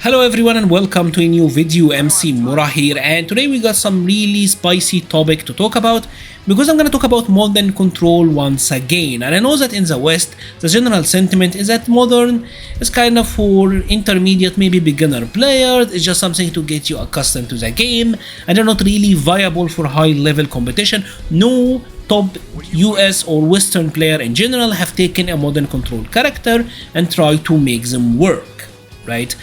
Hello everyone and welcome to a new video. MC Mura here, and today we got some really spicy topic to talk about because I'm gonna talk about modern control once again. And I know that in the West the general sentiment is that modern is kind of for intermediate, maybe beginner players. It's just something to get you accustomed to the game and they're not really viable for high level competition. No top US or Western player in general have taken a modern control character and tried to make them work. Right?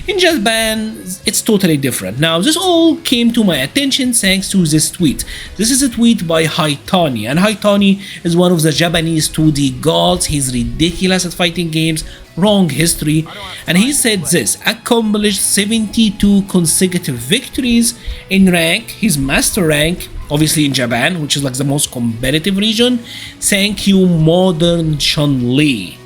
In Japan, it's totally different. Now, this all came to my attention thanks to this tweet. This is a tweet by Haitani, and Haitani is one of the Japanese 2D gods. He's ridiculous at fighting games, wrong history, and he said this: accomplished 72 consecutive victories in rank, his master rank, obviously in Japan, which is like the most competitive region. Thank you, modern Chun-Li.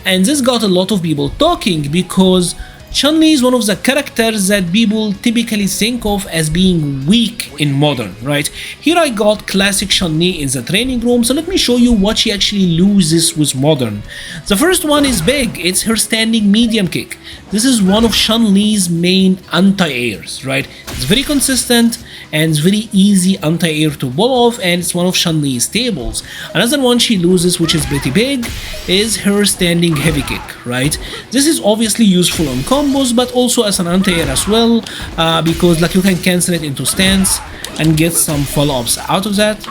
And this got a lot of people talking because Chun-Li is one of the characters that people typically think of as being weak in modern, right? Here I got classic Chun-Li in the training room, so let me show you what she actually loses with modern. The first one is big, it's her standing medium kick. This is one of Chun-Li's main anti-airs, right? It's very consistent and it's very easy anti-air to pull off, and it's one of Chun-Li's staples. Another one she loses, which is pretty big, is her standing heavy kick, right? This is obviously useful on combos, but also as an anti-air as well, because like you can cancel it into stance and get some follow-ups out of that.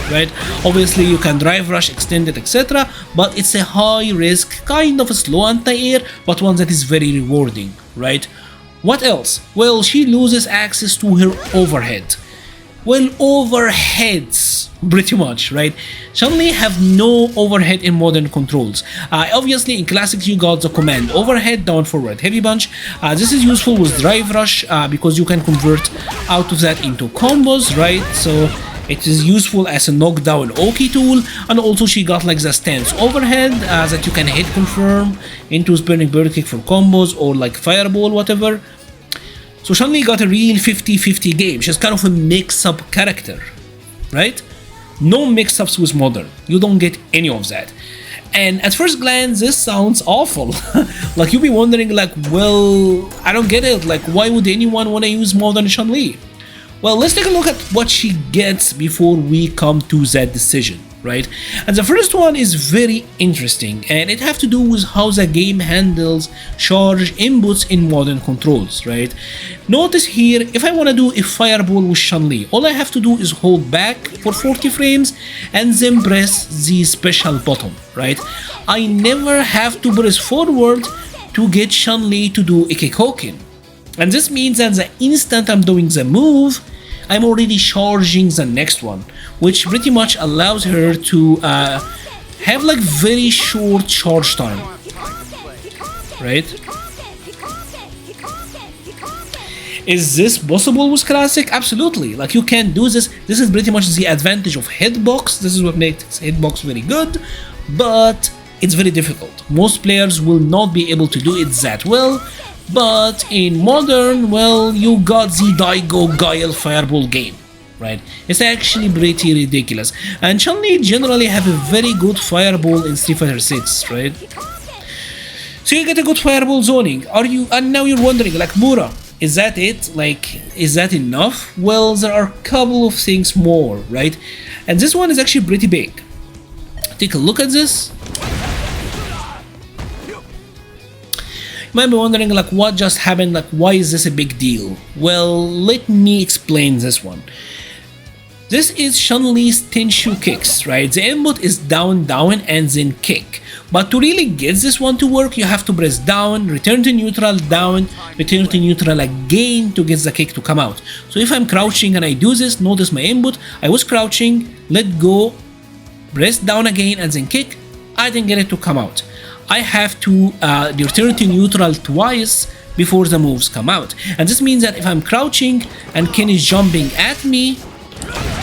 Right? Obviously you can drive rush, extend it, etc., but it's a high risk, kind of a slow anti-air, but one that is very rewarding, right? What else? Well, she loses access to her overhead. Well, overheads, pretty much, right? Chun-Li have no overhead in modern controls. Obviously, in classics, you got the command overhead, down, forward, heavy punch. This is useful with drive rush because you can convert out of that into combos, right? So it is useful as a knockdown Oki tool, and also she got like the stance overhead that you can hit confirm into spinning bird kick for combos or like fireball, whatever. So Chun-Li got a real 50-50 game. She's kind of a mix-up character, right? No mix-ups with modern. You don't get any of that. And at first glance, this sounds awful. Like you'll be wondering like, well, I don't get it. Like, why would anyone want to use modern Chun-Li? Well, let's take a look at what she gets before we come to that decision, right? And the first one is very interesting, and it has to do with how the game handles charge inputs in modern controls, right? Notice here, if I want to do a fireball with Chun-Li, all I have to do is hold back for 40 frames and then press the special button, right? I never have to press forward to get Chun-Li to do a Kikoken. And this means that the instant I'm doing the move, I'm already charging the next one, which pretty much allows her to have like very short charge time, right? Is this possible with classic? Absolutely. Like you can do this. This is pretty much the advantage of hitbox. This is what makes hitbox very good, but it's very difficult. Most players will not be able to do it that well. But in modern, well, you got the Daigo Guile Fireball game, right? It's actually pretty ridiculous. And Chun-Li generally have a very good Fireball in Street Fighter 6, right? So you get a good Fireball zoning. And now you're wondering, like, Mura, is that it? Like, is that enough? Well, there are a couple of things more, right? And this one is actually pretty big. Take a look at this. You might be wondering like what just happened, like why is this a big deal? Well, let me explain this one. This is Chun-Li's Tenshu kicks, right? The input is down, down, and then kick. But to really get this one to work, you have to press down, return to neutral, down, return to neutral again to get the kick to come out. So if I'm crouching and I do this, notice my input, I was crouching, let go, press down again, and then kick, I didn't get it to come out. I have to return to neutral twice before the moves come out. And this means that if I'm crouching and Ken is jumping at me,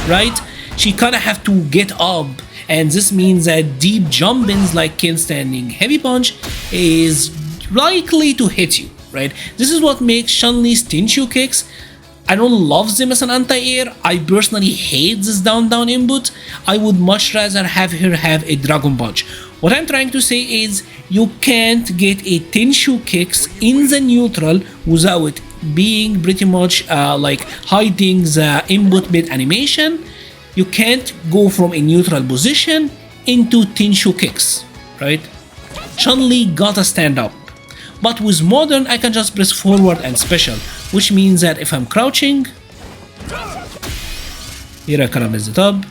right, she kind of have to get up. And this means that deep jump-ins like Ken standing heavy punch is likely to hit you, right? This is what makes Chun-Li's Tenshu kicks. I don't love them as an anti-air. I personally hate this down-down input. I would much rather have her have a Dragon Punch, What I'm trying to say is you can't get a Tenshu kicks in the neutral without being pretty much like hiding the input bit animation. You can't go from a neutral position into Tenshu kicks, right? Chun-Li gotta stand up. But with modern, I can just press forward and special, which means that if I'm crouching, here I can mess it up,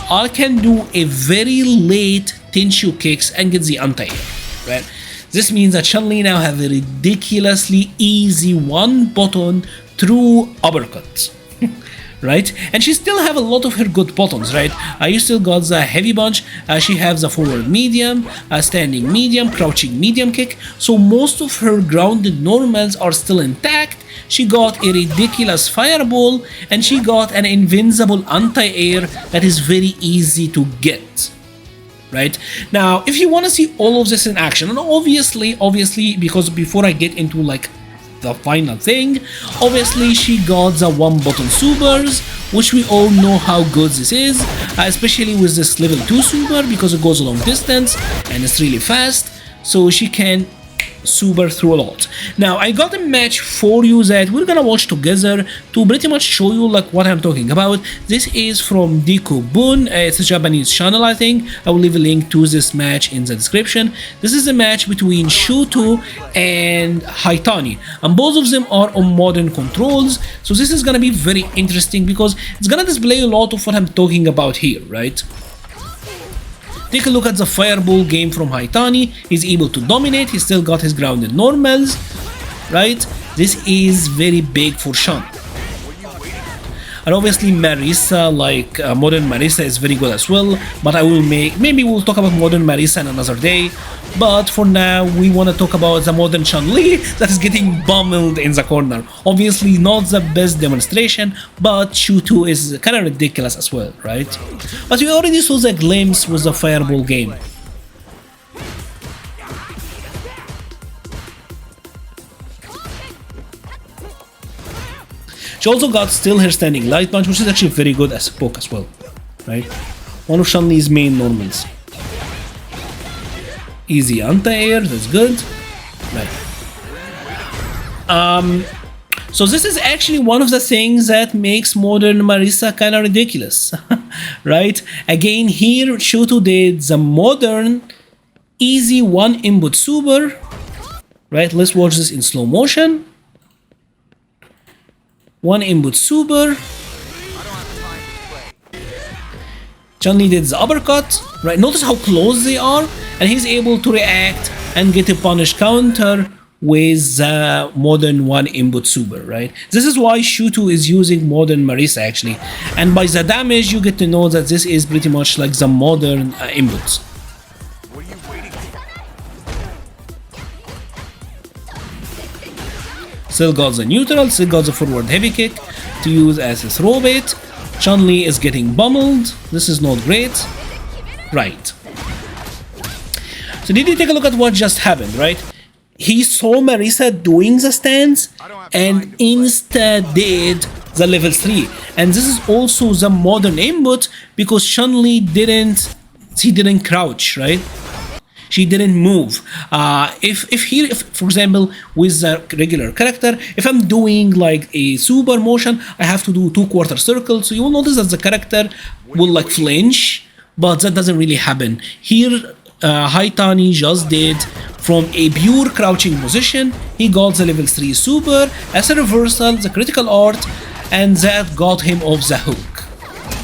I can do a very late Tenshu kicks and get the anti-air, right? This means that Chun-Li now have a ridiculously easy one button through uppercut. Right, and she still have a lot of her good buttons, right? You still got the heavy punch, she has the forward medium, standing medium, crouching medium kick, so most of her grounded normals are still intact. She got a ridiculous fireball, and she got an invincible anti-air that is very easy to get. Right, now if you want to see all of this in action, and obviously because before I get into like the final thing, obviously she got the one button supers, which we all know how good this is, especially with this level 2 super, because it goes a long distance and it's really fast, so she can super through a lot. Now I got a match for you that we're gonna watch together to pretty much show you like what I'm talking about. This is from Deku Bun, it's a Japanese channel, I think. I will leave a link to this match in the description. This is a match between Shuto and Haitani, and both of them are on modern controls, so this is gonna be very interesting because it's gonna display a lot of what I'm talking about here, right? Take a look at the fireball game from Haitani. He's able to dominate, he still got his grounded normals, right? This is very big for Shun. And obviously Marisa, like modern Marisa is very good as well, but maybe we'll talk about modern Marisa in another day. But for now, we want to talk about the modern Chun-Li that is getting bummeled in the corner. Obviously not the best demonstration, but Shuto is kind of ridiculous as well, right? But we already saw the glimpse with the fireball game. She also got still her standing light punch, which is actually very good as a poke as well, right? One of Chun-Li's main normals. Easy anti-air, that's good. Right. So this is actually one of the things that makes modern Marisa kind of ridiculous, right? Again, here Shuto did the modern easy one input super, right? Let's watch this in slow motion. One input super. Chun-Li did the uppercut, right? Notice how close they are, and he's able to react and get a punish counter with the modern one input super, right? This is why Shuto is using modern Marisa actually, and by the damage you get to know that this is pretty much like the modern inputs. Still got the neutral, still got the forward heavy kick to use as a throw bait. Chun-Li is getting bummeled. This is not great. Right. So did you take a look at what just happened, right? He saw Marisa doing the stance and instead did the level 3. And this is also the modern input because Chun-Li didn't crouch, right? She didn't move. If for example, with the regular character, if I'm doing like a super motion, I have to do 2/4 circles. So you will notice that the character will like flinch, but that doesn't really happen. Here, Haitani just did from a pure crouching position. He got the level 3 super as a reversal, the critical art, and that got him off the hook.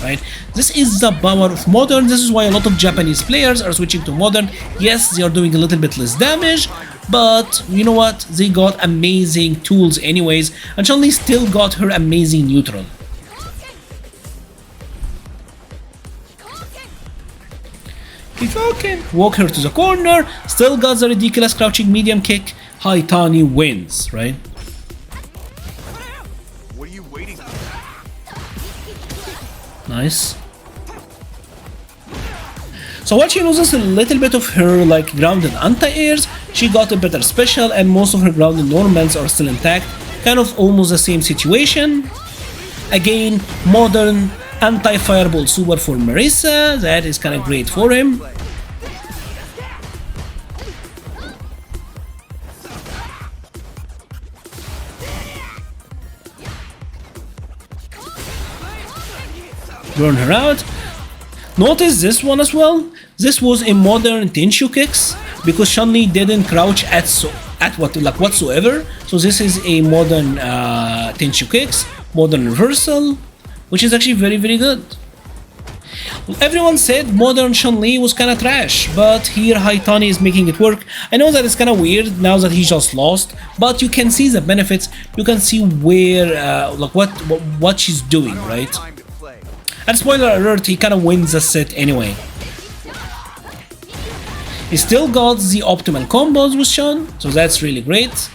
Right? This is the power of modern. This is why a lot of Japanese players are switching to modern. Yes, they are doing a little bit less damage, but you know what? They got amazing tools anyways, and Chun-Li still got her amazing neutral. Keep walking. Walk her to the corner. Still got the ridiculous crouching medium kick. Haitani wins, right? Nice. So while she loses a little bit of her like grounded anti-airs, she got a better special and most of her grounded normals are still intact. Kind of almost the same situation. Again, modern anti-fireball super for Marisa. That is kind of great for him. burn her out. Notice this one as well. This was a modern Tenshu kicks because Chun-Li didn't crouch whatsoever. So this is a modern Tenshu kicks, modern reversal, which is actually very, very good. Everyone said modern Chun-Li was kinda trash, but here Haitani is making it work. I know that it's kinda weird now that he just lost, but you can see the benefits. You can see where, what she's doing, right? And spoiler alert, he kinda wins the set anyway. He still got the optimal combos with Sean, so that's really great.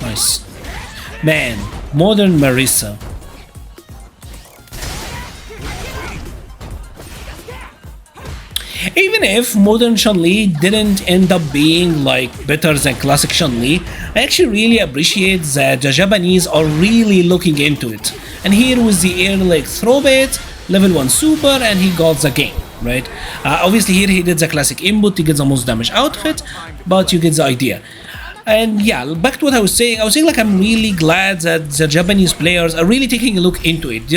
Nice. Man, modern Marisa. Even if modern Chun-Li didn't end up being like better than classic Chun-Li, I actually really appreciate that the Japanese are really looking into it. And here with the air leg throw bait, level 1 super, and he got the game, right? Obviously here he did the classic input to get the most damage outfit, but you get the idea. And yeah, back to what I was saying like I'm really glad that the Japanese players are really taking a look into it.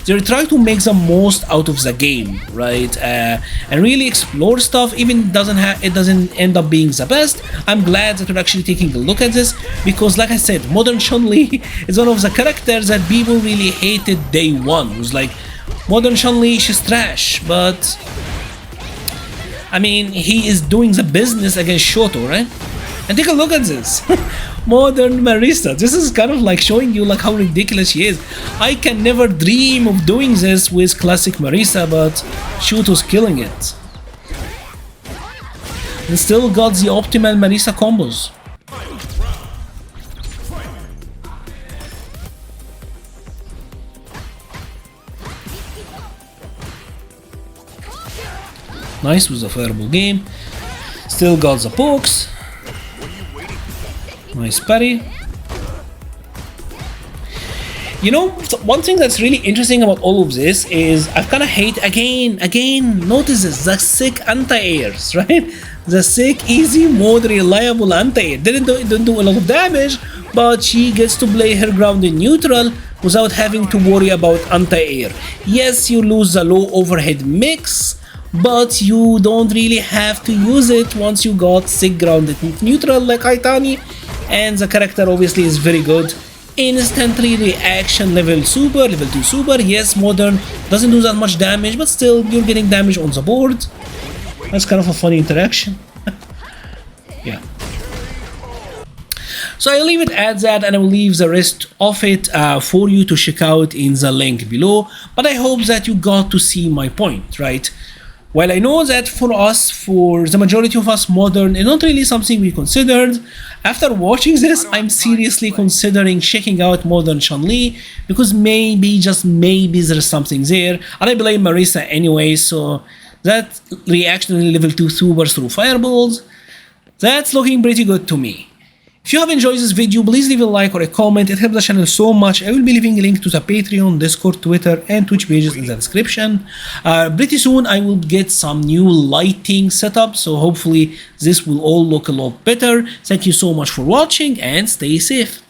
They're trying to make the most out of the game, right? And really explore stuff, even it doesn't end up being the best. I'm glad that we're actually taking a look at this because, like I said, modern Chun-Li is one of the characters that people really hated day one. It was like, modern Chun-Li, she's trash, but I mean, he is doing the business against Shoto, right? And take a look at this. Modern Marisa. This is kind of like showing you like how ridiculous she is. I can never dream of doing this with classic Marisa, but Shoto's killing it. And still got the optimal Marisa combos. Nice with the fireball game. Still got the pokes. Nice parry. You know, one thing that's really interesting about all of this is I kind of hate again, notice this, the sick anti-airs, right? The sick, easy mode, reliable anti-air. Didn't do a lot of damage, but she gets to play her ground in neutral without having to worry about anti-air. Yes, you lose the low overhead mix, but you don't really have to use it once you got sick grounded neutral like Haitani. And the character obviously is very good. Instantly reaction level super, level 2 super. Yes, modern doesn't do that much damage, but still you're getting damage on the board. That's kind of a funny interaction. Yeah. So I'll leave it at that, and I will leave the rest of it for you to check out in the link below. But I hope that you got to see my point, right? While I know that for the majority of us, modern is not really something we considered, after watching this, I'm seriously considering checking out modern Chun-Li because maybe, just maybe, there's something there. And I blame Marisa anyway, so that reaction level 2 super through fireballs, that's looking pretty good to me. If you have enjoyed this video, please leave a like or a comment, it helps the channel so much. I will be leaving a link to the Patreon, Discord, Twitter and Twitch pages in the description. Pretty soon I will get some new lighting setup, so hopefully this will all look a lot better. Thank you so much for watching and stay safe.